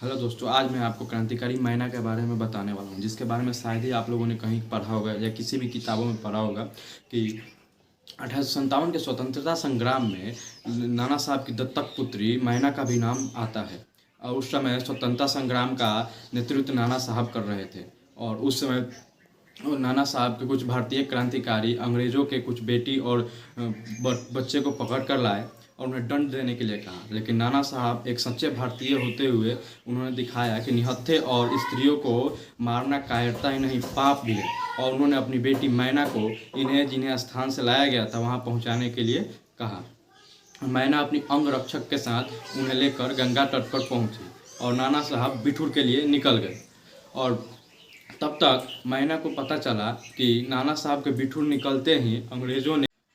Hello दोस्तों, आज मैं आपको क्रांतिकारी मैना के बारे में बताने वाला हूँ, जिसके बारे में शायद ही आप लोगों ने कहीं पढ़ा होगा या किसी भी किताबों में पढ़ा होगा कि 1857 के स्वतंत्रता संग्राम में नाना साहब की दत्तक पुत्री मैना का भी नाम आता है। और उस समय स्वतंत्रता संग्राम का नेतृत्व नाना साहब कर रहे थे। और उस समय नाना साहब के कुछ भारतीय क्रांतिकारी अंग्रेज़ों के कुछ बेटी और बच्चे को पकड़ कर लाए और उन्हें दंड देने के लिए कहा। लेकिन नाना साहब एक सच्चे भारतीय होते हुए उन्होंने दिखाया कि निहत्थे और स्त्रियों को मारना कायरता ही नहीं पाप भी है। और उन्होंने अपनी बेटी मैना को इन्हें जिन्हें स्थान से लाया गया था वहाँ पहुँचाने के लिए कहा। मैना अपनी अंगरक्षक के साथ उन्हें लेकर गंगा तट पर पहुँची और नाना साहब बिठूर के लिए निकल गए। और तब तक मैना को पता चला कि नाना साहब के बिठूर निकलते ही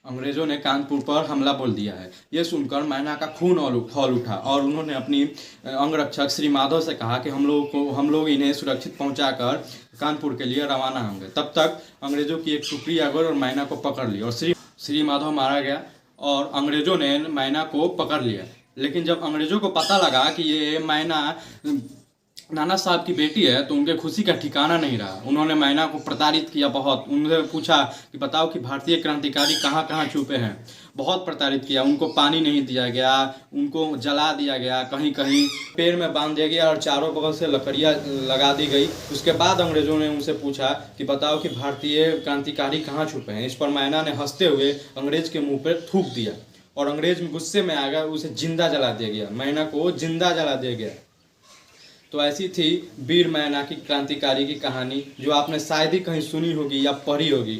अंग्रेज़ों ने कानपुर पर हमला बोल दिया है। ये सुनकर मैना का खून खौल उठा और उन्होंने अपनी अंगरक्षक श्री माधव से कहा कि हम लोग इन्हें सुरक्षित पहुंचाकर कानपुर के लिए रवाना होंगे। तब तक अंग्रेज़ों की एक टुकड़ी आ गई और मैना को पकड़ ली और श्री माधव मारा गया और अंग्रेज़ों ने मैना को पकड़ लिया। लेकिन जब अंग्रेज़ों को पता लगा कि ये मैना नाना साहब की बेटी है तो उनके खुशी का ठिकाना नहीं रहा। उन्होंने मैना को प्रताड़ित किया बहुत। उनसे पूछा कि बताओ कि भारतीय क्रांतिकारी कहाँ कहाँ छुपे हैं। बहुत प्रताड़ित किया। उनको पानी नहीं दिया गया, उनको जला दिया गया, कहीं कहीं पेड़ में बांध दिया गया और चारों बगल से लकड़ियाँ लगा दी गई। उसके बाद अंग्रेज़ों ने उनसे पूछा कि बताओ कि भारतीय क्रांतिकारी कहाँ छुपे हैं। इस पर मैना ने हंसते हुए अंग्रेज़ के मुँह पर थूक दिया और अंग्रेज़ गुस्से में आ गया, उसे जिंदा जला दिया गया। मैना को जिंदा जला दिया गया। तो ऐसी थी वीर मैना की क्रांतिकारी की कहानी, जो आपने शायद ही कहीं सुनी होगी या पढ़ी होगी।